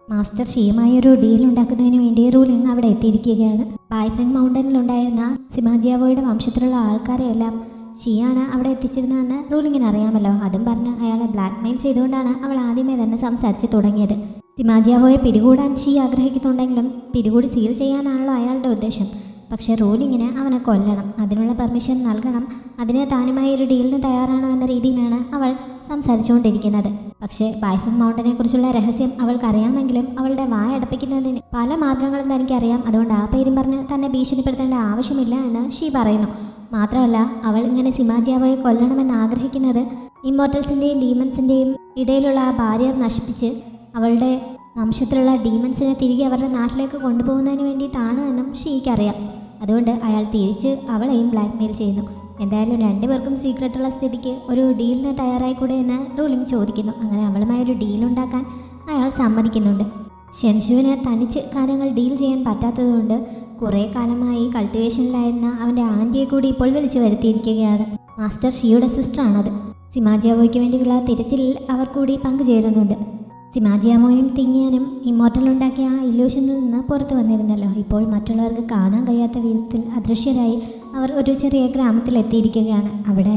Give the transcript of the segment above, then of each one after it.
Master ഷിയുമായി ഒരു deal ഉണ്ടാക്കുന്നതിന് വേണ്ടി റൂലിംഗ് അവിടെ എത്തിയിരിക്കുകയാണ്. ബായ്ഫെങ് മൗണ്ടനിലുണ്ടായിരുന്ന സിമാജിയാവോയുടെ വംശത്തിലുള്ള ആൾക്കാരെയെല്ലാം ഷിയാണ് അവിടെ എത്തിച്ചിരുന്നതെന്ന് റൂലിങ്ങിന് അറിയാമല്ലോ. അതും പറഞ്ഞ് അയാളെ ബ്ലാക്ക്മെയിൽ ചെയ്തുകൊണ്ടാണ് അവൾ ആദ്യമേ തന്നെ സംസാരിച്ച് തുടങ്ങിയത്. സിമാജിയാവോയെ പിടികൂടാൻ ഷീ ആഗ്രഹിക്കുന്നുണ്ടെങ്കിലും പിടികൂടി സീൽ ചെയ്യാനാണല്ലോ അയാളുടെ ഉദ്ദേശം. പക്ഷേ റൂലിങ്ങിന് അവനെ കൊല്ലണം, അതിനുള്ള പെർമിഷൻ നൽകണം, അതിന് താനുമായി ഒരു ഡീലിന് തയ്യാറാണോ എന്ന രീതിയിലാണ് അവൾ സംസാരിച്ചുകൊണ്ടിരിക്കുന്നത്. പക്ഷേ ബായ്ഫെങ് മൗണ്ടനെ കുറിച്ചുള്ള രഹസ്യം അവൾക്കറിയാമെങ്കിലും അവളുടെ വായടപ്പിക്കുന്നതിന് പല മാർഗങ്ങളും തനിക്കറിയാം. അതുകൊണ്ട് ആ പേരും പറഞ്ഞ് തന്നെ ഭീഷണിപ്പെടുത്തേണ്ട ആവശ്യമില്ല എന്ന് ഷീ പറയുന്നു. മാത്രമല്ല, അവൾ ഇങ്ങനെ സിമാജിയാവോയെ കൊല്ലണമെന്ന് ആഗ്രഹിക്കുന്നത് ഇമ്മോർട്ടൽസിൻ്റെയും ഡീമൻസിൻ്റെയും ഇടയിലുള്ള ആ ബാരിയർ നശിപ്പിച്ച് അവളുടെ വംശത്തിലുള്ള ഡീമൻസിനെ തിരികെ അവരുടെ നാട്ടിലേക്ക് കൊണ്ടുപോകുന്നതിന് വേണ്ടിയിട്ടാണ് എന്നും ഷീക്കറിയാം. അതുകൊണ്ട് അയാൾ തിരിച്ച് അവളെയും ബ്ലാക്ക്മെയിൽ ചെയ്യുന്നു. എന്തായാലും രണ്ടുപേർക്കും സീക്രട്ടുള്ള സ്ഥിതിക്ക് ഒരു ഡീലിന് തയ്യാറായിക്കൂടെ എന്ന് റൂലിംഗ് ചോദിക്കുന്നു. അങ്ങനെ അവളുമായൊരു ഡീലുണ്ടാക്കാൻ അയാൾ സമ്മതിക്കുന്നുണ്ട്. ഷെൻഷുവിന് തനിച്ച് കാര്യങ്ങൾ ഡീൽ ചെയ്യാൻ പറ്റാത്തതുകൊണ്ട് കുറേ കാലമായി കൾട്ടിവേഷനിലായിരുന്ന അവൻ്റെ ആൻറ്റിയെ കൂടി ഇപ്പോൾ വിളിച്ചു വരുത്തിയിരിക്കുകയാണ്. മാസ്റ്റർ ഷിയുടെ സിസ്റ്ററാണത്. സിമാജിയാവോയ്ക്ക് വേണ്ടിയുള്ള തിരച്ചിലിൽ അവർ കൂടി പങ്കുചേരുന്നുണ്ട്. സിമാജിയാവോയും തിങ്ങിയാനും ഇമ്മോർട്ടൽ ഉണ്ടാക്കിയ ആ ഇല്യൂഷനിൽ നിന്ന് പുറത്തു വന്നിരുന്നല്ലോ. ഇപ്പോൾ മറ്റുള്ളവർക്ക് കാണാൻ കഴിയാത്ത വിധത്തിൽ അദൃശ്യരായി അവർ ഒരു ചെറിയ ഗ്രാമത്തിലെത്തിയിരിക്കുകയാണ്. അവിടെ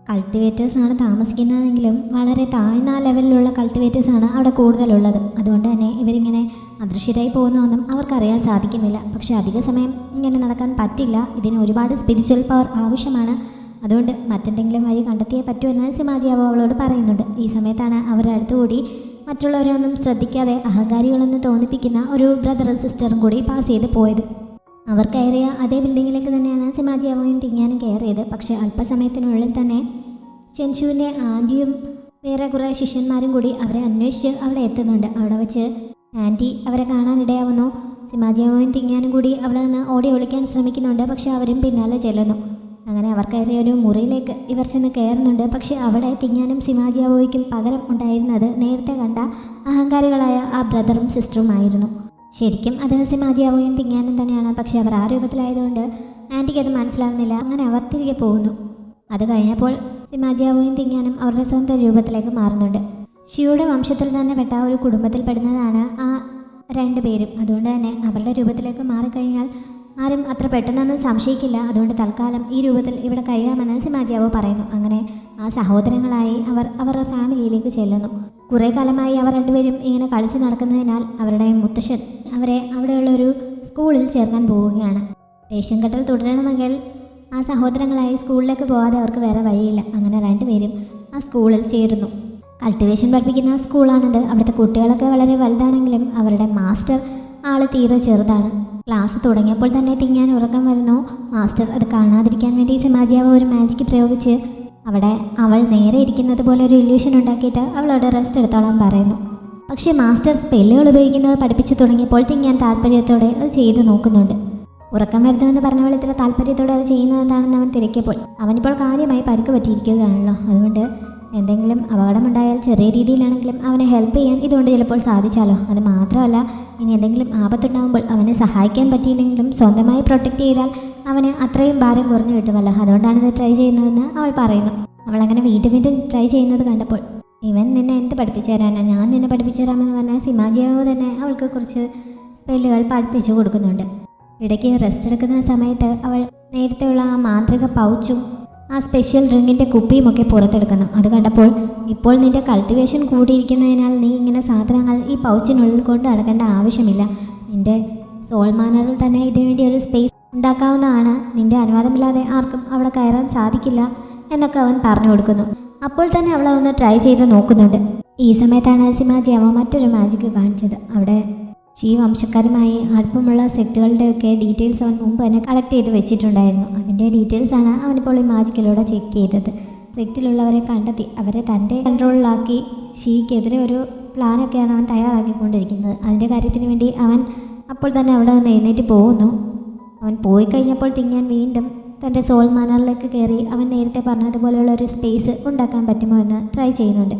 കൾട്ടിവേറ്റേഴ്സാണ് താമസിക്കുന്നതെങ്കിലും വളരെ താഴ്ന്ന ലെവലിലുള്ള കൾട്ടിവേറ്റേഴ്സാണ് അവിടെ കൂടുതലുള്ളത്. അതുകൊണ്ട് തന്നെ ഇവരിങ്ങനെ അദൃശ്യരായി പോകുന്നതൊന്നും അവർക്കറിയാൻ സാധിക്കുന്നില്ല. പക്ഷേ അധിക സമയം ഇങ്ങനെ നടക്കാൻ പറ്റില്ല. ഇതിന് ഒരുപാട് സ്പിരിച്വൽ പവർ ആവശ്യമാണ്. അതുകൊണ്ട് മറ്റെന്തെങ്കിലും വഴി കണ്ടെത്തിയേ പറ്റുമെന്ന് സിമാജിയാവോ അവളോട് പറയുന്നുണ്ട്. ഈ സമയത്താണ് അവരുടെ അടുത്തുകൂടി മറ്റുള്ളവരൊന്നും ശ്രദ്ധിക്കാതെ അഹങ്കാരികളെന്ന് തോന്നിപ്പിക്കുന്ന ഒരു ബ്രദറും സിസ്റ്ററും കൂടി പാസ് ചെയ്ത് പോയത്. അവർ കയറിയ അതേ ബിൽഡിങ്ങിലേക്ക് തന്നെയാണ് സിമാജിയാവോയും തിങ്ങാനും കയറിയത്. പക്ഷേ അല്പസമയത്തിനുള്ളിൽ തന്നെ ഷെൻഷുവിൻ്റെ ആൻറ്റിയും വേറെ കുറേ ശിഷ്യന്മാരും കൂടി അവരെ അന്വേഷിച്ച് അവിടെ എത്തുന്നുണ്ട്. അവിടെ വെച്ച് ആൻറ്റി അവരെ കാണാനിടയാവുന്നു. സിമാജിയാവോയും തിങ്ങാനും കൂടി അവിടെ നിന്ന് ഓടി ഒളിക്കാൻ ശ്രമിക്കുന്നുണ്ട്. പക്ഷേ അവരും പിന്നാലെ ചെല്ലുന്നു. അങ്ങനെ അവർ കയറിയ ഒരു മുറിയിലേക്ക് ഇവർ ചെന്ന് കയറുന്നുണ്ട്. പക്ഷേ അവിടെ തിങ്ങാനും സിമാജിയാവോയ്ക്കും പകരം ഉണ്ടായിരുന്നത് നേരത്തെ കണ്ട അഹങ്കാരികളായ ആ ബ്രദറും സിസ്റ്ററുമായിരുന്നു. ശരിക്കും അത് സിമാജിയാവോയും തിങ്ങാനും തന്നെയാണ്. പക്ഷേ അവർ ആ രൂപത്തിലായതുകൊണ്ട് ആൻറ്റിക്ക് അത് മനസ്സിലാവുന്നില്ല. അങ്ങനെ അവർ തിരികെ പോകുന്നു. അത് കഴിഞ്ഞപ്പോൾ സിമാജിയാവോയും തിങ്ങാനും അവരുടെ സ്വന്തം രൂപത്തിലേക്ക് മാറുന്നുണ്ട്. ഷിയുടെ വംശത്തിൽ തന്നെ പെട്ട ഒരു കുടുംബത്തിൽ പെടുന്നതാണ് ആ രണ്ടുപേരും. അതുകൊണ്ട് തന്നെ അവരുടെ രൂപത്തിലേക്ക് മാറിക്കഴിഞ്ഞാൽ ആരും അത്ര പെട്ടെന്നൊന്നും സംശയിക്കില്ല. അതുകൊണ്ട് തൽക്കാലം ഈ രൂപത്തിൽ ഇവിടെ കഴിയാമെന്ന് സിമാജിയാവോ പറയുന്നു. അങ്ങനെ ആ സഹോദരങ്ങളായി അവർ അവരുടെ ഫാമിലിയിലേക്ക് ചെല്ലുന്നു. കുറേ കാലമായി അവർ രണ്ടുപേരും ഇങ്ങനെ കളിച്ച് നടക്കുന്നതിനാൽ അവരുടെ മുത്തശ്ശൻ അവരെ അവിടെയുള്ള ഒരു സ്കൂളിൽ ചേർക്കാൻ പോവുകയാണ്. റേഷൻ കെട്ടൽ തുടരണമെങ്കിൽ ആ സഹോദരങ്ങളായി സ്കൂളിലേക്ക് പോകാതെ അവർക്ക് വേറെ വഴിയില്ല. അങ്ങനെ രണ്ടുപേരും ആ സ്കൂളിൽ ചേരുന്നു. കൾട്ടിവേഷൻ പഠിപ്പിക്കുന്ന സ്കൂളാണത്. അവിടുത്തെ കുട്ടികളൊക്കെ വളരെ വലുതാണെങ്കിലും അവരുടെ മാസ്റ്റർ ആൾ തീരെ ചെറുതാണ്. ക്ലാസ് തുടങ്ങിയപ്പോൾ തന്നെ തിങ്ങാൻ ഉറക്കം വരുന്നു. മാസ്റ്റർ അത് കാണാതിരിക്കാൻ വേണ്ടി സിമാജിയാവോ ഒരു മാജിക്ക് പ്രയോഗിച്ച് അവിടെ അവൾ നേരെ ഇരിക്കുന്നത് പോലെ ഒരു ഇല്യൂഷൻ ഉണ്ടാക്കിയിട്ട് അവളോട് റെസ്റ്റ് എടുത്തോളാൻ പറയുന്നു. പക്ഷേ മാസ്റ്റർ സ്പെല്ലുകൾ ഉപയോഗിക്കുന്നത് പഠിപ്പിച്ചു തുടങ്ങിയപ്പോൾ തിങ്ങാൻ താല്പര്യത്തോടെ അത് ചെയ്ത് നോക്കുന്നുണ്ട്. ഉറക്കം വരുന്നതെന്ന് പറഞ്ഞവൾ ഇത്ര താല്പര്യത്തോടെ അത് ചെയ്യുന്നത് എന്താണെന്ന് അവൻ തിരക്കിയപ്പോൾ അവനിപ്പോൾ കാര്യമായി പരിക്ക് പറ്റിയിരിക്കുകയാണല്ലോ. അതുകൊണ്ട് എന്തെങ്കിലും അപകടമുണ്ടായാൽ ചെറിയ രീതിയിലാണെങ്കിലും അവനെ ഹെൽപ്പ് ചെയ്യാൻ ഇതുകൊണ്ട് ചിലപ്പോൾ സാധിച്ചാലോ. അത് മാത്രമല്ല, ഇനി എന്തെങ്കിലും ആപത്തുണ്ടാകുമ്പോൾ അവനെ സഹായിക്കാൻ പറ്റിയില്ലെങ്കിലും സ്വന്തമായി പ്രൊട്ടക്റ്റ് ചെയ്താൽ അവന് അത്രയും ഭാരം കുറഞ്ഞു കിട്ടുമല്ലോ. അതുകൊണ്ടാണ് ഇത് ട്രൈ ചെയ്യുന്നതെന്ന് അവൾ പറയുന്നു. അവളങ്ങനെ വീണ്ടും ട്രൈ ചെയ്യുന്നത് കണ്ടപ്പോൾ ഇവൻ നിന്നെ എന്ത് പഠിപ്പിച്ചു തരാനാണ്, ഞാൻ നിന്നെ പഠിപ്പിച്ചു തരാമെന്ന് പറഞ്ഞാൽ സിമാജിയാവോ തന്നെ അവൾക്ക് കുറച്ച് സ്പെല്ലുകൾ പഠിപ്പിച്ചു കൊടുക്കുന്നുണ്ട്. ഇടയ്ക്ക് റെസ്റ്റ് എടുക്കുന്ന സമയത്ത് അവൾ നേരത്തെയുള്ള ആ മാന്ത്രിക പൗച്ചും ആ സ്പെഷ്യൽ ഡ്രിങ്കിൻ്റെ കുപ്പിയുമൊക്കെ പുറത്തെടുക്കുന്നു. അത് കണ്ടപ്പോൾ ഇപ്പോൾ നിൻ്റെ കൾട്ടിവേഷൻ കൂടിയിരിക്കുന്നതിനാൽ നീ ഇങ്ങനെ സാധനങ്ങൾ ഈ പൗച്ചിനുള്ളിൽ കൊണ്ട് നടക്കേണ്ട ആവശ്യമില്ല. നിൻ്റെ സോൾ മാനറിൽ തന്നെ ഇതിനുവേണ്ടി ഒരു സ്പേസ് ഉണ്ടാക്കാവുന്നതാണ്. നിൻ്റെ അനുവാദമില്ലാതെ ആർക്കും അവിടെ കയറാൻ സാധിക്കില്ല എന്നൊക്കെ അവൻ പറഞ്ഞു കൊടുക്കുന്നു. അപ്പോൾ തന്നെ അവൾ ഒന്ന് ട്രൈ ചെയ്ത് നോക്കുന്നുണ്ട്. ഈ സമയത്താണ് സിമാജിയാവോ മറ്റൊരു മാജിക്ക് കാണിച്ചത്. അവിടെ ഷീ വംശക്കാരുമായി അടുപ്പമുള്ള സെക്റ്റുകളുടെയൊക്കെ ഡീറ്റെയിൽസ് അവൻ മുമ്പ് തന്നെ കളക്ട് ചെയ്ത് വെച്ചിട്ടുണ്ടായിരുന്നു. അതിൻ്റെ ഡീറ്റെയിൽസാണ് അവനിപ്പോൾ ഈ മാജിക്കിലൂടെ ചെക്ക് ചെയ്തത്. സെക്റ്റിലുള്ളവരെ കണ്ടെത്തി അവരെ തൻ്റെ കൺട്രോളിലാക്കി ഷീക്കെതിരെ ഒരു പ്ലാനൊക്കെയാണ് അവൻ തയ്യാറാക്കിക്കൊണ്ടിരിക്കുന്നത്. അതിൻ്റെ കാര്യത്തിന് വേണ്ടി അവൻ അപ്പോൾ തന്നെ അവിടെ നിന്ന് എഴുന്നേറ്റ് പോകുന്നു. അവൻ പോയി കഴിഞ്ഞപ്പോൾ തിങ്ങാൻ വീണ്ടും തൻ്റെ സോൾ മാനറിലേക്ക് കയറി അവൻ നേരത്തെ പറഞ്ഞതുപോലെയുള്ള ഒരു സ്പേസ് ഉണ്ടാക്കാൻ പറ്റുമോ എന്ന് ട്രൈ ചെയ്യുന്നുണ്ട്.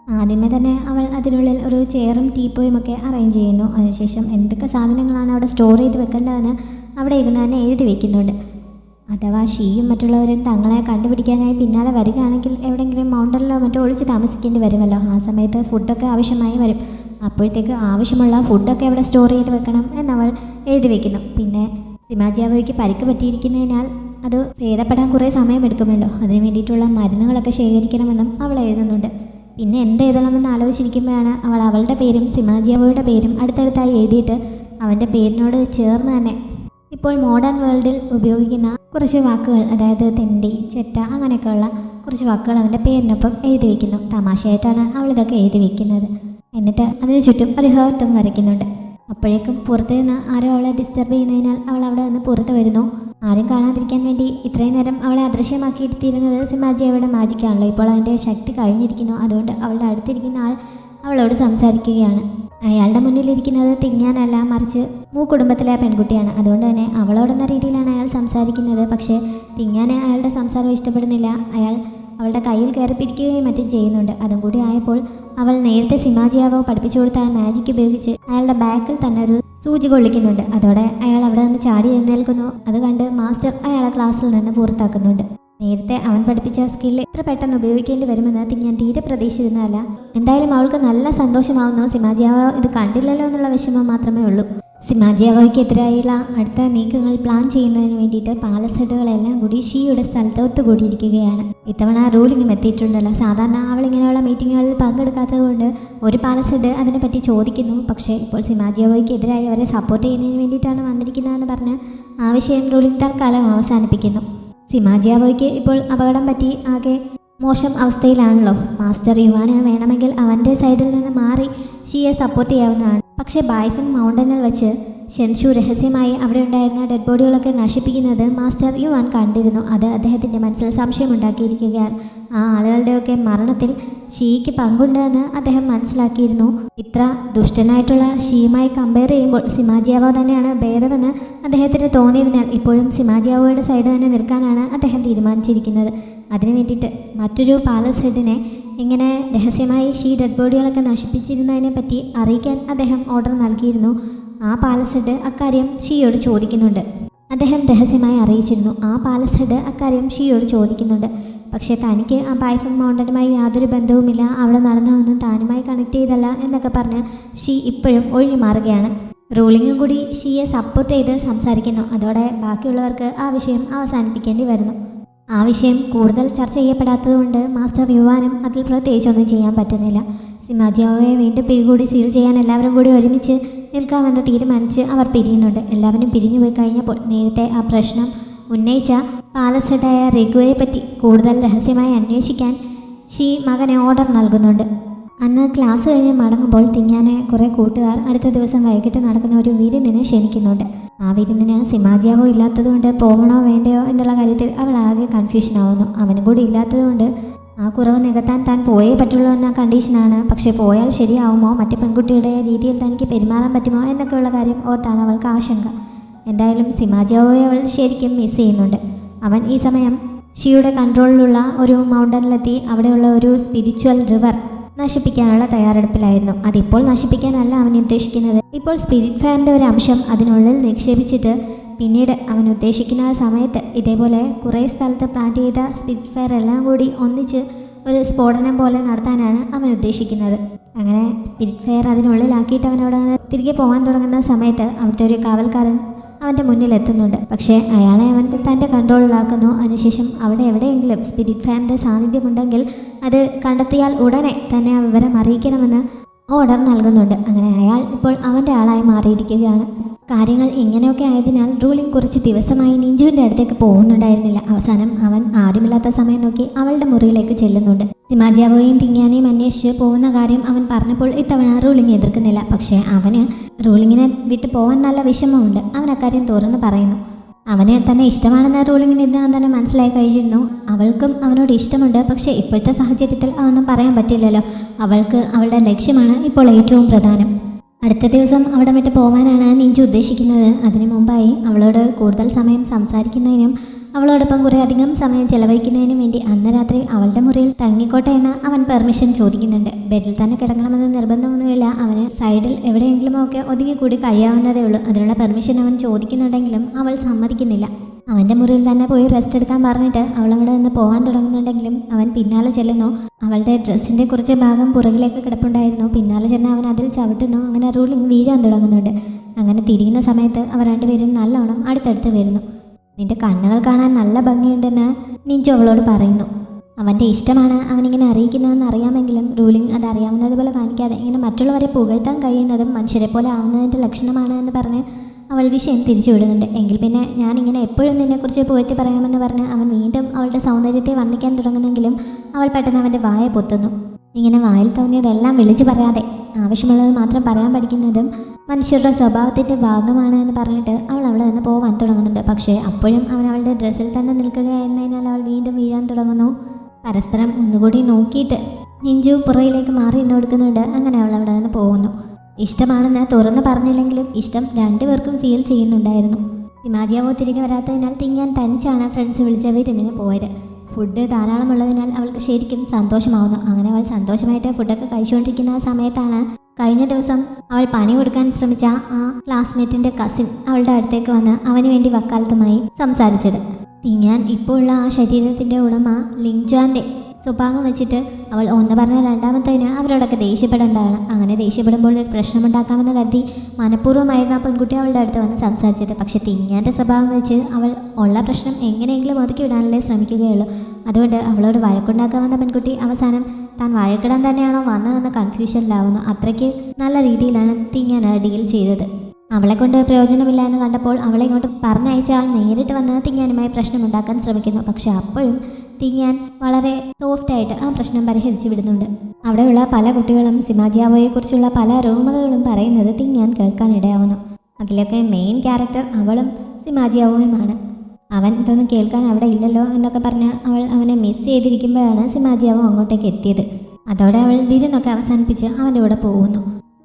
ആദ്യമേ തന്നെ അവൾ അതിനുള്ളിൽ ഒരു ചെയറും ടീപ്പോയും ഒക്കെ അറേഞ്ച് ചെയ്യുന്നു. അതിനുശേഷം എന്തൊക്കെ സാധനങ്ങളാണ് അവിടെ സ്റ്റോർ ചെയ്ത് വെക്കേണ്ടതെന്ന് അവിടെ ഇരുന്ന് തന്നെ എഴുതി വയ്ക്കുന്നുണ്ട്. അഥവാ ഷീയും മറ്റുള്ളവരും തങ്ങളെ കണ്ടുപിടിക്കാനായി പിന്നാലെ വരികയാണെങ്കിൽ എവിടെയെങ്കിലും മൗണ്ടനിലോ മറ്റോ ഒളിച്ച് താമസിക്കേണ്ടി വരുമല്ലോ. ആ സമയത്ത് ഫുഡൊക്കെ ആവശ്യമായി വരും. അപ്പോഴത്തേക്ക് ആവശ്യമുള്ള ഫുഡൊക്കെ അവിടെ സ്റ്റോർ ചെയ്ത് വെക്കണം എന്നവൾ എഴുതി വെക്കുന്നു. പിന്നെ സിമാജിയാവോയ്ക്ക് പരിക്ക് പറ്റിയിരിക്കുന്നതിനാൽ അത് ഭേദപ്പെടാൻ കുറേ സമയമെടുക്കുമല്ലോ, അതിന് വേണ്ടിയിട്ടുള്ള മരുന്നുകളൊക്കെ ശേഖരിക്കണമെന്നും അവൾ എഴുതുന്നുണ്ട്. പിന്നെ എന്ത് എഴുതണമെന്ന് ആലോചിച്ചിരിക്കുമ്പോഴാണ് അവളുടെ പേരും സിമാജിയാവോയുടെ പേരും അടുത്തടുത്തായി എഴുതിയിട്ട് അവൻ്റെ പേരിനോട് ചേർന്ന് തന്നെ ഇപ്പോൾ മോഡേൺ വേൾഡിൽ ഉപയോഗിക്കുന്ന കുറച്ച് വാക്കുകൾ, അതായത് തെണ്ടി, ചെറ്റ, അങ്ങനെയൊക്കെയുള്ള കുറച്ച് വാക്കുകൾ അവൻ്റെ പേരിനൊപ്പം എഴുതി വയ്ക്കുന്നു. തമാശയായിട്ടാണ് അവളിതൊക്കെ എഴുതി വയ്ക്കുന്നത്. എന്നിട്ട് അതിന് ചുറ്റും ഒരു ഹേർട്ടും വരയ്ക്കുന്നുണ്ട്. അപ്പോഴേക്കും പുറത്ത് നിന്ന് ആരോ അവളെ ഡിസ്റ്റർബ് ചെയ്യുന്നതിനാൽ അവൾ അവിടെ നിന്ന് പുറത്ത് വരുന്നു. ആരും കാണാതിരിക്കാൻ വേണ്ടി ഇത്രയും നേരം അവളെ അദൃശ്യമാക്കിയിരുത്തിയിരുന്നത് സിമാജിയാവോയുടെ മാജിക്കാണല്ലോ. ഇപ്പോൾ അതിൻ്റെ ശക്തി കഴിഞ്ഞിരിക്കുന്നു. അതുകൊണ്ട് അവളുടെ അടുത്തിരിക്കുന്ന ആൾ അവളോട് സംസാരിക്കുകയാണ്. അയാളുടെ മുന്നിലിരിക്കുന്നത് തിങ്ങാനല്ല, മറിച്ച് കുടുംബത്തിലെ പെൺകുട്ടിയാണ്. അതുകൊണ്ട് തന്നെ അവളോടെന്ന രീതിയിലാണ് അയാൾ സംസാരിക്കുന്നത്. പക്ഷേ തിങ്ങാൻ അയാളുടെ സംസാരം ഇഷ്ടപ്പെടുന്നില്ല. അയാൾ അവളുടെ കയ്യിൽ കയറി പിടിക്കുകയും മറ്റും ചെയ്യുന്നുണ്ട്. അതും കൂടി ആയപ്പോൾ അവൾ നേരത്തെ സിമാജിയാവോ പഠിപ്പിച്ചു കൊടുത്ത ആ മാജിക് ഉപയോഗിച്ച് അയാളുടെ ബാക്കിൽ തന്നെ ഒരു സൂചി കൊള്ളിക്കുന്നുണ്ട്. അതോടെ അയാൾ അവിടെ നിന്ന് ചാടി എഴുന്നേൽക്കുന്നു. അത് കണ്ട് മാസ്റ്റർ അയാളെ ക്ലാസ്സിൽ നിന്ന് പുറത്താക്കുന്നുണ്ട്. നേരത്തെ അവൻ പഠിപ്പിച്ച സ്കില്ല് ഇത്ര പെട്ടെന്ന് ഉപയോഗിക്കേണ്ടി വരുമെന്ന് ഞാൻ തീരെ പ്രതീക്ഷിച്ചിരുന്നതല്ല. എന്തായാലും അവൾക്ക് നല്ല സന്തോഷമാവുന്നു. സിമാജിയാവോ ഇത് കണ്ടില്ലല്ലോ എന്നുള്ള വിഷമം മാത്രമേ ഉള്ളൂ. സിമാജിയാവോയ്ക്ക് എതിരായുള്ള അടുത്ത നീക്കങ്ങൾ പ്ലാൻ ചെയ്യുന്നതിന് വേണ്ടിയിട്ട് പാലസ് ഹെഡുകളെല്ലാം കൂടി ഷീയുടെ സ്ഥലത്ത് ഒത്തുകൂടിയിരിക്കുകയാണ്. ഇത്തവണ റൂളിങ്ങും എത്തിയിട്ടുണ്ടല്ലോ. സാധാരണ അവൾ ഇങ്ങനെയുള്ള മീറ്റിങ്ങുകളിൽ പങ്കെടുക്കാത്തത് കൊണ്ട് ഒരു പാലസ് ഹെഡ് അതിനെപ്പറ്റി ചോദിക്കുന്നു. പക്ഷേ ഇപ്പോൾ സിമാജിയാവോയ്ക്ക് എതിരായി അവരെ സപ്പോർട്ട് ചെയ്യുന്നതിന് വേണ്ടിയിട്ടാണ് വന്നിരിക്കുന്നതെന്ന് പറഞ്ഞ് ആ വിഷയം റൂളിംഗ് തൽക്കാലം അവസാനിപ്പിക്കുന്നു. സിമാജിയാവോയ്ക്ക് ഇപ്പോൾ അപകടം പറ്റി ആകെ മോശം അവസ്ഥയിലാണല്ലോ. മാസ്റ്റർ യുവാന് വേണമെങ്കിൽ അവൻ്റെ സൈഡിൽ നിന്ന് മാറി ഷീയെ സപ്പോർട്ട് ചെയ്യാവുന്നതാണ്. പക്ഷേ ബായ്ഫങ് മൗണ്ടനിൽ വെച്ച് ഷെൻഷു രഹസ്യമായി അവിടെ ഉണ്ടായിരുന്ന ഡെഡ് ബോഡികളൊക്കെ നശിപ്പിക്കുന്നത് മാസ്റ്റർ യുവാൻ കണ്ടിരുന്നു. അത് അദ്ദേഹത്തിൻ്റെ മനസ്സിൽ സംശയമുണ്ടാക്കിയിരിക്കുകയാണ്. ആ ആളുകളുടെയൊക്കെ മരണത്തിൽ ഷീയ്ക്ക് പങ്കുണ്ടെന്ന് അദ്ദേഹം മനസ്സിലാക്കിയിരുന്നു. ഇത്ര ദുഷ്ടനായിട്ടുള്ള ഷീയുമായി കമ്പയർ ചെയ്യുമ്പോൾ സിമാജിയാവോ തന്നെയാണ് ഭേദമെന്ന് അദ്ദേഹത്തിന് തോന്നിയതിനാൽ ഇപ്പോഴും സിമാജിയാവോയുടെ സൈഡ് തന്നെ നിൽക്കാനാണ് അദ്ദേഹം തീരുമാനിച്ചിരിക്കുന്നത്. അതിനു വേണ്ടിയിട്ട് മറ്റൊരു പാലസ് ഹെഡിനെ ഇങ്ങനെ രഹസ്യമായി ഷീ ഡെഡ് ബോഡികളൊക്കെ നശിപ്പിച്ചിരുന്നതിനെ പറ്റി അറിയിക്കാൻ അദ്ദേഹം ഓർഡർ നൽകിയിരുന്നു. ആ പാലസ് ഹെഡ് അക്കാര്യം ഷീയോട് ചോദിക്കുന്നുണ്ട്. അദ്ദേഹം രഹസ്യമായി അറിയിച്ചിരുന്നു. ആ പാലസ് ഹെഡ് അക്കാര്യം ഷീയോട് ചോദിക്കുന്നുണ്ട്. പക്ഷേ തനിക്ക് ആ ബായ്ഫങ് മൗണ്ടനുമായി യാതൊരു ബന്ധവുമില്ല, അവിടെ നടന്നതൊന്നും താനുമായി കണക്ട് ചെയ്തല്ല എന്നൊക്കെ പറഞ്ഞ് ഷീ ഇപ്പോഴും ഒഴിഞ്ഞു മാറുകയാണ്. റൂളിങ്ങും കൂടി ഷീയെ സപ്പോർട്ട് ചെയ്ത് സംസാരിക്കുന്നു. അതോടെ ബാക്കിയുള്ളവർക്ക് ആ വിഷയം അവസാനിപ്പിക്കേണ്ടി വരുന്നു. ആ വിഷയം കൂടുതൽ ചർച്ച ചെയ്യപ്പെടാത്തതുകൊണ്ട് മാസ്റ്റർ യുവാനും അതിൽ പ്രത്യേകിച്ചൊന്നും ചെയ്യാൻ പറ്റുന്നില്ല. സിമാജിയാവോയെ വീണ്ടും പിടികൂടി സീൽ ചെയ്യാൻ എല്ലാവരും കൂടി ഒരുമിച്ച് നിൽക്കാമെന്ന് തീരുമാനിച്ച് അവർ പിരിയുന്നുണ്ട്. എല്ലാവരും പിരിഞ്ഞുപോയി കഴിഞ്ഞപ്പോൾ നേരത്തെ ആ പ്രശ്നം ഉന്നയിച്ച പാലസ് ഹെഡായ റെഗുവയെ പറ്റി കൂടുതൽ രഹസ്യമായി അന്വേഷിക്കാൻ ഷീ മകനെ ഓർഡർ നൽകുന്നുണ്ട്. അന്ന് ക്ലാസ് കഴിഞ്ഞ് മടങ്ങുമ്പോൾ തിങ്ങാനെ കുറേ കൂട്ടുകാർ അടുത്ത ദിവസം വൈകിട്ട് നടക്കുന്ന ഒരു വിരുന്നിന് ക്ഷണിക്കുന്നുണ്ട്. ആ വിരുന്നിന് സിമാജിയാവോ ഇല്ലാത്തതുകൊണ്ട് പോകണോ വേണ്ടയോ എന്നുള്ള കാര്യത്തിൽ അവൾ ആകെ കൺഫ്യൂഷനാവുന്നു. അവനും കൂടി ഇല്ലാത്തതുകൊണ്ട് ആ കുറവ് നികത്താൻ താൻ പോയേ പറ്റുള്ളൂ എന്ന കണ്ടീഷനാണ്. പക്ഷേ പോയാൽ ശരിയാവുമോ, മറ്റു പെൺകുട്ടിയുടെ രീതിയിൽ തനിക്ക് പെരുമാറാൻ പറ്റുമോ എന്നൊക്കെയുള്ള കാര്യം ഓർത്താണ് അവൾക്ക് ആശങ്ക. എന്തായാലും സിമാജിയാവോയെ അവൾ ശരിക്കും മിസ് ചെയ്യുന്നുണ്ട്. അവൻ ഈ സമയം ഷിയുടെ കൺട്രോളിലുള്ള ഒരു മൗണ്ടനിലെത്തി അവിടെയുള്ള ഒരു സ്പിരിച്വൽ റിവർ നശിപ്പിക്കാനുള്ള തയ്യാറെടുപ്പിലായിരുന്നു. അതിപ്പോൾ നശിപ്പിക്കാനല്ല അവൻ ഉദ്ദേശിക്കുന്നത്. ഇപ്പോൾ സ്പിരിറ്റ് ഫയറിൻ്റെ ഒരു അംശം അതിനുള്ളിൽ നിക്ഷേപിച്ചിട്ട് പിന്നീട് അവൻ ഉദ്ദേശിക്കുന്ന സമയത്ത് ഇതേപോലെ കുറേ സ്ഥലത്ത് പ്ലാന്റ് ചെയ്ത സ്പിരിറ്റ് ഫയർ എല്ലാം കൂടി ഒന്നിച്ച് ഒരു സ്ഫോടനം പോലെ നടത്താനാണ് അവൻ ഉദ്ദേശിക്കുന്നത്. അങ്ങനെ സ്പിരിറ്റ് ഫയർ അതിനുള്ളിലാക്കിയിട്ട് അവൻ അവിടെ നിന്ന് തിരികെ പോകാൻ തുടങ്ങുന്ന സമയത്ത് അവിടുത്തെ ഒരു കാവൽക്കാരൻ അവൻ്റെ മുന്നിലെത്തുന്നുണ്ട്. പക്ഷേ അയാളെ അവൻ തൻ്റെ കൺട്രോളിലാക്കുന്നു. അതിനുശേഷം അവിടെ എവിടെയെങ്കിലും സ്പിരിറ്റ് ഫയറിൻ്റെ സാന്നിധ്യമുണ്ടെങ്കിൽ അത് കണ്ടെത്തിയാൽ ഉടനെ തന്നെ ആ വിവരം അറിയിക്കണമെന്ന് ഓർഡർ നൽകുന്നുണ്ട്. അങ്ങനെ അയാൾ ഇപ്പോൾ അവൻ്റെ ആളായി മാറിയിരിക്കുകയാണ്. കാര്യങ്ങൾ ഇങ്ങനെയൊക്കെ ആയതിനാൽ റൂളിംഗ് കുറച്ച് ദിവസമായി നിഞ്ചുവിൻ്റെ അടുത്തേക്ക് പോകുന്നുണ്ടായിരുന്നില്ല. അവസാനം അവൻ ആരുമില്ലാത്ത സമയം നോക്കി അവളുടെ മുറിയിലേക്ക് ചെല്ലുന്നുണ്ട്. സിമാജിയാവോയും തിങ്ങാനെയും അന്വേഷിച്ച് പോകുന്ന കാര്യം അവൻ പറഞ്ഞപ്പോൾ ഇത്തവണ റൂളിംഗ് എതിർക്കുന്നില്ല. പക്ഷേ അവന് റൂളിങ്ങിനെ വിട്ടു പോകാൻ നല്ല വിഷമമുണ്ട്. അവൻ അക്കാര്യം തുറന്ന് പറയുന്നു. അവന് തന്നെ ഇഷ്ടമാണെന്ന് റൂളിങ്ങിന് ഇതിനകം തന്നെ മനസ്സിലായി കഴിഞ്ഞിരുന്നു. അവൾക്കും അവനോട് ഇഷ്ടമുണ്ട്. പക്ഷേ ഇപ്പോഴത്തെ സാഹചര്യത്തിൽ അതൊന്നും പറയാൻ പറ്റില്ലല്ലോ. അവൾക്ക് അവളുടെ ലക്ഷ്യമാണ് ഇപ്പോൾ ഏറ്റവും പ്രധാനം. അടുത്ത ദിവസം അവിടെ വിട്ട് പോകാനാണ് നിഞ്ചു ഉദ്ദേശിക്കുന്നത്. അതിനു മുമ്പായി അവളോട് കൂടുതൽ സമയം സംസാരിക്കുന്നതിനും അവളോടൊപ്പം കുറേ അധികം സമയം ചെലവഴിക്കുന്നതിനും വേണ്ടി അന്ന് രാത്രി അവളുടെ മുറിയിൽ തങ്ങിക്കോട്ടെ എന്ന് അവൻ പെർമിഷൻ ചോദിക്കുന്നുണ്ട്. ബെഡിൽ തന്നെ കിടക്കണമെന്ന് നിർബന്ധമൊന്നുമില്ല. അവന് സൈഡിൽ എവിടെയെങ്കിലുമൊക്കെ ഒതുങ്ങിക്കൂടി കഴിയാവുന്നതേ ഉള്ളൂ. അതിനുള്ള പെർമിഷൻ അവൻ ചോദിക്കുന്നുണ്ടെങ്കിലും അവൾ സമ്മതിക്കുന്നില്ല. അവൻ്റെ മുറിയിൽ തന്നെ പോയി റെസ്റ്റ് എടുക്കാൻ പറഞ്ഞിട്ട് അവൾ അവിടെ നിന്ന് പോകാൻ തുടങ്ങുന്നുണ്ടെങ്കിലും അവൻ പിന്നാലെ ചെല്ലുന്നു. അവളുടെ ഡ്രസ്സിൻ്റെ കുറച്ച് ഭാഗം പുറകിലേക്ക് കിടപ്പുണ്ടായിരുന്നു. പിന്നാലെ ചെന്ന് അവൻ അതിൽ ചവിട്ടുന്നു. അങ്ങനെ റൂളിങ് വീഴാൻ തുടങ്ങുന്നുണ്ട്. അങ്ങനെ തിരിയുന്ന സമയത്ത് അവർ രണ്ടുപേരും നല്ലോണം അടുത്തടുത്ത് വരുന്നു. നിന്റെ കണ്ണുകൾ കാണാൻ നല്ല ഭംഗിയുണ്ടെന്ന് നിഞ്ചു അവളോട് പറയുന്നു. അവൻ്റെ ഇഷ്ടമാണ് അവനിങ്ങനെ അറിയിക്കുന്നതെന്ന് അറിയാമെങ്കിലും റൂളിങ് അത് അറിയാവുന്നതുപോലെ കാണിക്കാതെ ഇങ്ങനെ മറ്റുള്ളവരെ പുകഴ്ത്താൻ കഴിയുന്നതും മനുഷ്യരെ പോലെ ആവുന്നതിൻ്റെ ലക്ഷണമാണ് എന്ന് പറഞ്ഞ് അവൾ വിഷയം തിരിച്ചു വിടുന്നുണ്ട്. എങ്കിൽ പിന്നെ ഞാനിങ്ങനെ എപ്പോഴും നിന്നെക്കുറിച്ച് പുകഴ്ത്തി പറയാമെന്ന് പറഞ്ഞ് അവൻ വീണ്ടും അവളുടെ സൗന്ദര്യത്തെ വർണ്ണിക്കാൻ തുടങ്ങുന്നെങ്കിലും അവൾ പെട്ടെന്ന് അവൻ്റെ വായ പൊത്തുന്നു. ഇങ്ങനെ വായിൽ തോന്നിയതെല്ലാം വിളിച്ചു പറയാതെ ആവശ്യമുള്ളത് മാത്രം പറയാൻ പഠിക്കുന്നതും മനുഷ്യരുടെ സ്വഭാവത്തിൻ്റെ ഭാഗമാണ് എന്ന് പറഞ്ഞിട്ട് അവൾ അവിടെ നിന്ന് പോകാൻ തുടങ്ങുന്നുണ്ട്. പക്ഷേ അപ്പോഴും അവൻ അവളുടെ ഡ്രസ്സിൽ തന്നെ നിൽക്കുകയായിരുന്നതിനാൽ അവൾ വീണ്ടും വീഴാൻ തുടങ്ങുന്നു. പരസ്പരം ഒന്നുകൂടി നോക്കിയിട്ട് നിഞ്ചു പുറയിലേക്ക് മാറി നിന്ന് കൊടുക്കുന്നുണ്ട്. അങ്ങനെ അവൾ അവിടെ നിന്ന് പോകുന്നു. ഇഷ്ടമാണെന്ന് തുറന്ന് പറഞ്ഞില്ലെങ്കിലും ഇഷ്ടം രണ്ടുപേർക്കും ഫീൽ ചെയ്യുന്നുണ്ടായിരുന്നു. സിമാജിയാവോ തിരികെ വരാത്തതിനാൽ തിങ്ങാൻ തനിച്ചാണ് ഫ്രണ്ട്സ് വിളിച്ച വിരുന്നിന് പോയത്. ഫുഡ് ധാരാളമുള്ളതിനാൽ അവൾക്ക് ശരിക്കും സന്തോഷമാവുന്നു. അങ്ങനെ അവൾ സന്തോഷമായിട്ട് ഫുഡൊക്കെ കഴിച്ചുകൊണ്ടിരിക്കുന്ന ആ സമയത്താണ് കഴിഞ്ഞ ദിവസം അവൾ പണി കൊടുക്കാൻ ശ്രമിച്ച ആ ക്ലാസ്മേറ്റിൻ്റെ കസിൻ അവളുടെ അടുത്തേക്ക് വന്ന് അവന് വേണ്ടി വക്കാലത്തുമായി സംസാരിച്ചത്. തിങ്ങാൻ ഇപ്പോൾ ഉള്ള ആ ശരീരത്തിൻ്റെ ഉടമ ലിങ്ജാൻ്റെ സ്വഭാവം വെച്ചിട്ട് അവൾ ഒന്ന് പറഞ്ഞ രണ്ടാമത്തതിന് അവരോടൊക്കെ ദേഷ്യപ്പെടേണ്ടതാണ്. അങ്ങനെ ദേഷ്യപ്പെടുമ്പോൾ ഒരു പ്രശ്നമുണ്ടാക്കാമെന്ന് കരുതി മനഃപൂർവ്വമായിരുന്നു ആ പെൺകുട്ടി അവളുടെ അടുത്ത് വന്ന് സംസാരിച്ചത്. പക്ഷേ തിങ്ങാൻ്റെ സ്വഭാവം വെച്ച് അവൾ ഉള്ള പ്രശ്നം എങ്ങനെയെങ്കിലും ഒതുക്കി വിടാനല്ലേ ശ്രമിക്കുകയുള്ളൂ. അതുകൊണ്ട് അവളോട് വഴക്കുണ്ടാക്കാൻ വന്ന പെൺകുട്ടി അവസാനം താൻ വഴക്കിടാൻ തന്നെയാണോ വന്നതെന്ന് കൺഫ്യൂഷനിലാവുന്നു. അത്രയ്ക്ക് നല്ല രീതിയിലാണ് തിങ്ങാൻ ഡീൽ ചെയ്തത്. അവളെ കൊണ്ട് പ്രയോജനമില്ല എന്ന് കണ്ടപ്പോൾ അവളെ ഇങ്ങോട്ട് പറഞ്ഞയച്ച ആൾ നേരിട്ട് വന്ന് തിങ്ങാനുമായി പ്രശ്നമുണ്ടാക്കാൻ ശ്രമിക്കുന്നു. പക്ഷെ അപ്പോഴും തിങ്ങാൻ വളരെ സോഫ്റ്റായിട്ട് ആ പ്രശ്നം പരിഹരിച്ചു വിടുന്നുണ്ട്. അവിടെയുള്ള പല കുട്ടികളും സിമാജിയാവോയെക്കുറിച്ചുള്ള പല റൂമറുകളും പറയുന്നത് തിങ്ങാൻ കേൾക്കാനിടയാവുന്നു. അതിലൊക്കെ മെയിൻ ക്യാരക്ടർ അവളും സിമാജിയാവോയുമാണ്. അവൻ ഇതൊന്നും കേൾക്കാൻ അവിടെ ഇല്ലല്ലോ എന്നൊക്കെ പറഞ്ഞ് അവൾ അവനെ മിസ് ചെയ്തിരിക്കുമ്പോഴാണ് സിമാജിയാവോ അങ്ങോട്ടേക്ക് എത്തിയത്. അതോടെ അവൾ വിരുന്നൊക്കെ അവസാനിപ്പിച്ച് അവൻ്റെ കൂടെ പോകുന്നു.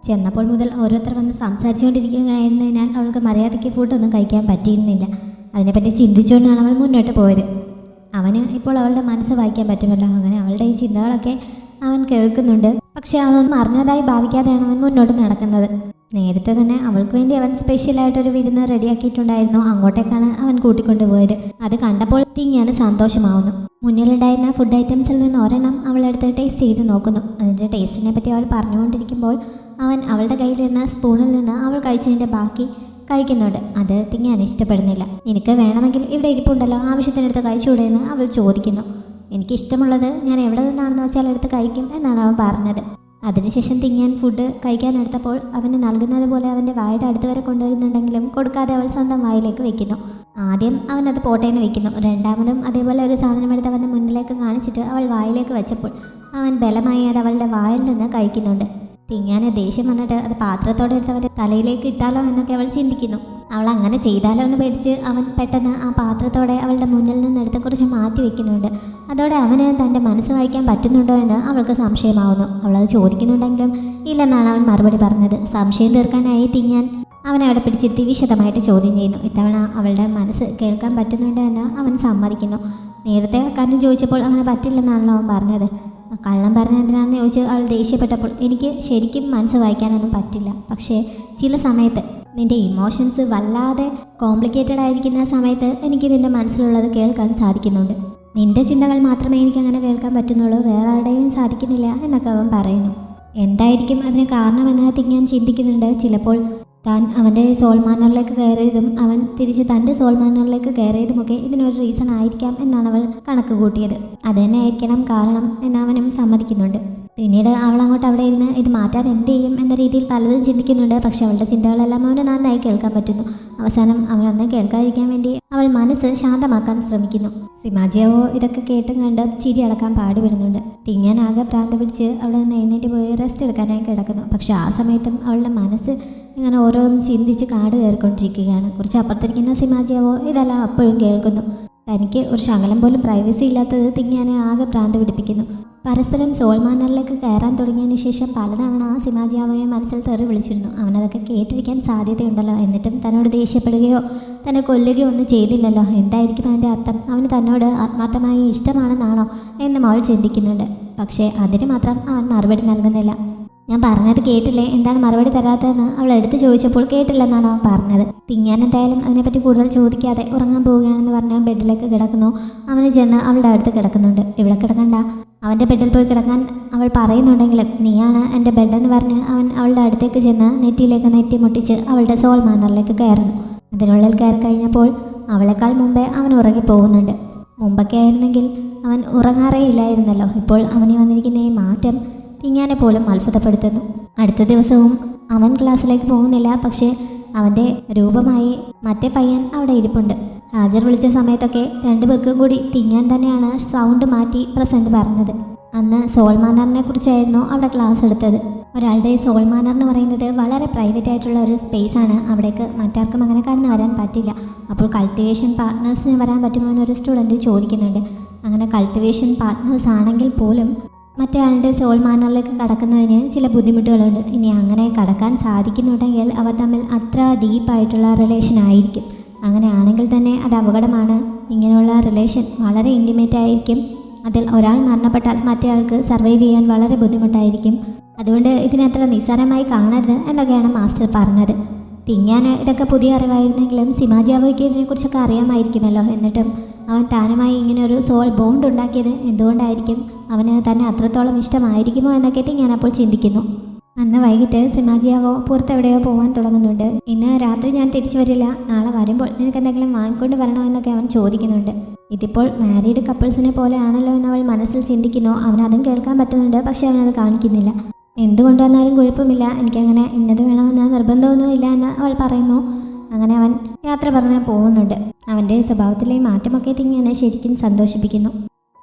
ചെന്നപ്പോൾ മുതൽ ഓരോരുത്തർ വന്ന് സംസാരിച്ചുകൊണ്ടിരിക്കുകയായിരുന്നതിനാൽ അവൾക്ക് മര്യാദയ്ക്ക് ഫുഡൊന്നും കഴിക്കാൻ പറ്റിയിരുന്നില്ല. അതിനെപ്പറ്റി ചിന്തിച്ചുകൊണ്ടാണ് അവൾ മുന്നോട്ട് പോയത്. അവന് ഇപ്പോൾ അവളുടെ മനസ്സ് വായിക്കാൻ പറ്റുമല്ലോ. അങ്ങനെ അവളുടെ ഈ ചിന്തകളൊക്കെ അവൻ കേൾക്കുന്നുണ്ട്. പക്ഷെ അതൊന്നും അറിഞ്ഞതായി ഭാവിക്കാതെയാണ് അവൻ മുന്നോട്ട് നടക്കുന്നത്. നേരത്തെ തന്നെ അവൾക്ക് വേണ്ടി അവൻ സ്പെഷ്യലായിട്ടൊരു വിരുന്ന് റെഡിയാക്കിയിട്ടുണ്ടായിരുന്നു. അങ്ങോട്ടേക്കാണ് അവൻ കൂട്ടിക്കൊണ്ടുപോയത്. അത് കണ്ടപ്പോൾ തിങ്ങാൻ സന്തോഷമാവുന്നു. മുന്നിലുണ്ടായിരുന്ന ഫുഡ് ഐറ്റംസിൽ നിന്ന് ഒരെണ്ണം അവളെടുത്ത് ടേസ്റ്റ് ചെയ്ത് നോക്കുന്നു. അതിൻ്റെ ടേസ്റ്റിനെ പറ്റി അവൾ പറഞ്ഞുകൊണ്ടിരിക്കുമ്പോൾ അവൻ അവളുടെ കയ്യിലിരുന്ന സ്പൂണിൽ നിന്ന് അവൾ കഴിച്ചതിൻ്റെ ബാക്കി കഴിക്കുന്നുണ്ട്. അത് തിങ്ങാൻ ഇഷ്ടപ്പെടുന്നില്ല. എനിക്ക് വേണമെങ്കിൽ ഇവിടെ ഇരിപ്പുണ്ടല്ലോ, ആവശ്യത്തിനെടുത്ത് കഴിച്ചുകൂടെ എന്ന് അവൾ ചോദിക്കുന്നു. എനിക്കിഷ്ടമുള്ളത് ഞാൻ എവിടെ നിന്നാണെന്ന് വെച്ചാൽ എടുത്ത് കഴിക്കും എന്നാണ് അവൻ പറഞ്ഞത്. അതിനുശേഷം തിങ്ങാൻ ഫുഡ് കഴിക്കാനെടുത്തപ്പോൾ അവന് നൽകുന്നത് പോലെ അവൻ്റെ വായുടെ അടുത്ത് വരെ കൊണ്ടുവരുന്നുണ്ടെങ്കിലും കൊടുക്കാതെ അവൾ സ്വന്തം വായിലേക്ക് വെക്കുന്നു. ആദ്യം അവനത് പോട്ടേന്ന് വെക്കുന്നു. രണ്ടാമതും അതേപോലെ ഒരു സാധനം എടുത്ത് അവൻ്റെ മുന്നിലേക്ക് കാണിച്ചിട്ട് അവൾ വായിലേക്ക് വെച്ചപ്പോൾ അവൻ ബലമായി അത് അവളുടെ വായിൽ നിന്ന് കഴിക്കുന്നുണ്ട്. തിങ്ങാന് ദേഷ്യം വന്നിട്ട് അത് പാത്രത്തോടെ എടുത്ത് അവൻ്റെ തലയിലേക്ക് ഇട്ടാലോ എന്നൊക്കെ അവൾ ചിന്തിക്കുന്നു. അവൾ അങ്ങനെ ചെയ്താലോ എന്ന് പേടിച്ച് അവൻ പെട്ടെന്ന് ആ പാത്രത്തോടെ അവളുടെ മുന്നിൽ നിന്നെടുത്ത് കുറച്ച് മാറ്റി വെക്കുന്നുണ്ട്. അതോടെ അവന് തൻ്റെ മനസ്സ് വായിക്കാൻ പറ്റുന്നുണ്ടോ എന്ന് അവൾക്ക് സംശയമാവുന്നു. അവളത് ചോദിക്കുന്നുണ്ടെങ്കിലും ഇല്ലെന്നാണ് അവൻ മറുപടി പറഞ്ഞത്. സംശയം തീർക്കാനായി തിങ്ങാൻ അവനെ അവിടെ പിടിച്ചിരുത്തി വിശദമായിട്ട് ചോദ്യം ചെയ്യുന്നു. ഇത്തവണ അവളുടെ മനസ്സ് കേൾക്കാൻ പറ്റുന്നുണ്ട് എന്ന് അവൻ സമ്മതിക്കുന്നു. നേരത്തെ കാര്യം ചോദിച്ചപ്പോൾ അങ്ങനെ പറ്റില്ലെന്നാണല്ലോ അവൻ പറഞ്ഞത്. കള്ളം പറഞ്ഞ എന്തിനാണെന്ന് ചോദിച്ച് അവൾ ദേഷ്യപ്പെട്ടപ്പോൾ എനിക്ക് ശരിക്കും മനസ്സ് വായിക്കാനൊന്നും പറ്റില്ല. പക്ഷേ ചില സമയത്ത് നിൻ്റെ ഇമോഷൻസ് വല്ലാതെ കോംപ്ലിക്കേറ്റഡ് ആയിരിക്കുന്ന സമയത്ത് എനിക്ക് നിൻ്റെ മനസ്സിലുള്ളത് കേൾക്കാൻ സാധിക്കുന്നുണ്ട്. നിൻ്റെ ചിന്തകൾ മാത്രമേ എനിക്കങ്ങനെ കേൾക്കാൻ പറ്റുന്നുള്ളൂ, വേറെ ആരുടെയും സാധിക്കുന്നില്ല എന്നൊക്കെ അവൻ പറയുന്നു. എന്തായിരിക്കും അതിന് കാരണമെന്ന് തിങ്ങാൻ ചിന്തിക്കുന്നുണ്ട്. ചിലപ്പോൾ താൻ അവൻ്റെ സോൾ മാനറിലേക്ക് കയറിയതും അവൻ തിരിച്ച് തൻ്റെ സോൾ മാനറിലേക്ക് കയറിയതുമൊക്കെ ഇതിനൊരു റീസൺ ആയിരിക്കാം എന്നാണ് അവൾ കണക്ക് കൂട്ടിയത്. അത് തന്നെ ആയിരിക്കണം കാരണം എന്ന് അവനും സമ്മതിക്കുന്നുണ്ട്. പിന്നീട് അവൾ അങ്ങോട്ട് അവിടെ ഇരുന്ന് ഇത് മാറ്റാൻ എന്ത് ചെയ്യും എന്ന രീതിയിൽ പലതും ചിന്തിക്കുന്നുണ്ട്. പക്ഷെ അവളുടെ ചിന്തകളെല്ലാം അവന് നന്നായി കേൾക്കാൻ പറ്റുന്നു. അവസാനം അവനൊന്നും കേൾക്കാതിരിക്കാൻ വേണ്ടി അവൾ മനസ്സ് ശാന്തമാക്കാൻ ശ്രമിക്കുന്നു. സിമാജിയാവോ ഇതൊക്കെ കേട്ടും കണ്ട് ചിരി അടക്കാൻ പാടുപെടുന്നുണ്ട്. തിങ്ങാൻ ആകെ ഭ്രാന്ത് പിടിച്ച് അവിടെ നിന്ന് എഴുന്നേറ്റ് പോയി റെസ്റ്റ് എടുക്കാനായി കിടക്കുന്നു. പക്ഷെ ആ സമയത്തും അവളുടെ മനസ്സ് ഇങ്ങനെ ഓരോന്നും ചിന്തിച്ച് കാട് കയറിക്കൊണ്ടിരിക്കുകയാണ്. കുറച്ച് അപ്പുറത്തിരിക്കുന്ന സിമാജിയാവോ ഇതെല്ലാം അപ്പോഴും കേൾക്കുന്നു. തനിക്ക് ഒരു ശകലം പോലും പ്രൈവസി ഇല്ലാത്തത് തിങ്ങാനെ ആകെ ഭ്രാന്ത് പിടിപ്പിക്കുന്നു. പരസ്പരം സോൾ മാനറിലേക്ക് കയറാൻ തുടങ്ങിയതിന് ശേഷം പലതവണ ആ സിമാജിയാവോയെ മനസ്സിൽ തെറി വിളിച്ചിരുന്നു. അവനതൊക്കെ കേട്ടിരിക്കാൻ സാധ്യതയുണ്ടല്ലോ. എന്നിട്ടും തന്നോട് ദേഷ്യപ്പെടുകയോ തന്നെ കൊല്ലുകയോ ഒന്നും ചെയ്തില്ലല്ലോ. എന്തായിരിക്കും അതിൻ്റെ അർത്ഥം? അവന് തന്നോട് ആത്മാർത്ഥമായി ഇഷ്ടമാണെന്നാണോ എന്നും അവൾ ചിന്തിക്കുന്നുണ്ട്. പക്ഷേ അതിന് മാത്രം അവൻ മറുപടി നൽകുന്നില്ല. ഞാൻ പറഞ്ഞത് കേട്ടില്ലേ, എന്താണ് മറുപടി തരാത്തതെന്ന് അവൾ എടുത്ത് ചോദിച്ചപ്പോൾ കേട്ടില്ലെന്നാണ് അവൻ പറഞ്ഞത്. തിങ്ങാൻ എന്തായാലും അതിനെപ്പറ്റി കൂടുതൽ ചോദിക്കാതെ ഉറങ്ങാൻ പോവുകയാണെന്ന് പറഞ്ഞ് ബെഡിലേക്ക് കിടക്കുന്നു. അവന് ചെന്ന് അവളുടെ അടുത്ത് കിടക്കുന്നുണ്ട്. ഇവിടെ കിടക്കണ്ട, അവൻ്റെ ബെഡിൽ പോയി കിടക്കാൻ അവൾ പറയുന്നുണ്ടെങ്കിലും നീയാണ് എൻ്റെ ബെഡെന്ന് പറഞ്ഞ് അവൻ അവളുടെ അടുത്തേക്ക് ചെന്ന് നെറ്റിയിലേക്ക് നെറ്റി മുട്ടിച്ച് അവളുടെ സോൾ മാനറിലേക്ക് കയറുന്നു. അതിനുള്ളിൽ കയറി കഴിഞ്ഞപ്പോൾ അവളെക്കാൾ മുമ്പേ അവൻ ഉറങ്ങിപ്പോകുന്നുണ്ട്. മുമ്പൊക്കെ ആയിരുന്നെങ്കിൽ അവൻ ഉറങ്ങാറേ ഇല്ലായിരുന്നല്ലോ. ഇപ്പോൾ അവന് വന്നിരിക്കുന്ന ഈ മാറ്റം തിങ്ങാനെ പോലും അത്ഭുതപ്പെടുത്തുന്നു. അടുത്ത ദിവസവും അവൻ ക്ലാസ്സിലേക്ക് പോകുന്നില്ല. പക്ഷേ അവൻ്റെ രൂപമായി മറ്റേ പയ്യൻ അവിടെ ഇരിപ്പുണ്ട്. ഹാജർ വിളിച്ച സമയത്തൊക്കെ രണ്ടുപേർക്കും കൂടി തിങ്ങാൻ തന്നെയാണ് സൗണ്ട് മാറ്റി പ്രസൻറ്റ് പറഞ്ഞത്. അന്ന് സോൾ മാനറിനെ കുറിച്ചായിരുന്നു അവിടെ ക്ലാസ് എടുത്തത്. ഒരാളുടെ സോൾ മാനർ എന്ന് പറയുന്നത് വളരെ പ്രൈവറ്റ് ആയിട്ടുള്ള ഒരു സ്പേസാണ്. അവിടേക്ക് മറ്റാർക്കും അങ്ങനെ കടന്നു വരാൻ പറ്റില്ല. അപ്പോൾ കൾട്ടിവേഷൻ പാർട്ട്നേഴ്സിന് വരാൻ പറ്റുമോ എന്നൊരു സ്റ്റുഡൻറ്റ് ചോദിക്കുന്നുണ്ട്. അങ്ങനെ കൾട്ടിവേഷൻ പാർട്ട്നേഴ്സ് ആണെങ്കിൽ പോലും മറ്റേ ആളുടെ സോൾ മാനറിലേക്ക് കടക്കുന്നതിന് ചില ബുദ്ധിമുട്ടുകളുണ്ട്. ഇനി അങ്ങനെ കടക്കാൻ സാധിക്കുന്നുണ്ടെങ്കിൽ അവർ തമ്മിൽ അത്ര ഡീപ്പായിട്ടുള്ള റിലേഷൻ ആയിരിക്കും. അങ്ങനെ ആണെങ്കിൽ തന്നെ അത് അപകടമാണ്. ഇങ്ങനെയുള്ള റിലേഷൻ വളരെ ഇൻറ്റിമേറ്റ് ആയിരിക്കും. അതിൽ ഒരാൾ മരണപ്പെട്ടാൽ മറ്റേ ആൾക്ക് സർവൈവ് ചെയ്യാൻ വളരെ ബുദ്ധിമുട്ടായിരിക്കും. അതുകൊണ്ട് ഇതിനത്ര നിസ്സാരമായി കാണരുത് എന്നൊക്കെയാണ് മാസ്റ്റർ പറഞ്ഞത്. തിങ്ങാൻ ഇതൊക്കെ പുതിയ അറിവായിരുന്നെങ്കിലും സിമാജിയാവോയ്ക്ക് ഇതിനെക്കുറിച്ചൊക്കെ അറിയാമായിരിക്കുമല്ലോ. എന്നിട്ടും അവൻ താനുമായി ഇങ്ങനെ ഒരു സോൾ ബോണ്ട് ഉണ്ടാക്കിയത് എന്തുകൊണ്ടായിരിക്കും? അവന് തന്നെ അത്രത്തോളം ഇഷ്ടമായിരിക്കുമോ എന്നൊക്കെ തിങ്ങാൻ അപ്പോൾ ചിന്തിക്കുന്നു. അന്ന് വൈകിട്ട് സിമാജിയാവോ പുറത്തെവിടെയോ പോകാൻ തുടങ്ങുന്നുണ്ട്. ഇന്ന് രാത്രി ഞാൻ തിരിച്ചു വരില്ല, നാളെ വരുമ്പോൾ നിനക്ക് എന്തെങ്കിലും വാങ്ങിക്കൊണ്ട് വരണോ എന്നൊക്കെ അവൻ ചോദിക്കുന്നുണ്ട്. ഇതിപ്പോൾ മാരീഡ് കപ്പിൾസിനെ പോലെ ആണല്ലോ എന്ന് അവൾ മനസ്സിൽ ചിന്തിക്കുന്നു. അവനതും കേൾക്കാൻ പറ്റുന്നുണ്ട്. പക്ഷെ അവനത് കാണിക്കുന്നില്ല. എന്തുകൊണ്ട് വന്നാലും കുഴപ്പമില്ല, എനിക്കങ്ങനെ ഇന്നത് വേണമെന്ന് നിർബന്ധമൊന്നുമില്ല എന്ന് അവൾ പറയുന്നു. അങ്ങനെ അവൻ യാത്ര പറഞ്ഞ് പോകുന്നുണ്ട്. അവൻ്റെ സ്വഭാവത്തിലെ മാറ്റമൊക്കെ തിങ്ങനെ ശരിക്കും സന്തോഷിപ്പിക്കുന്നു.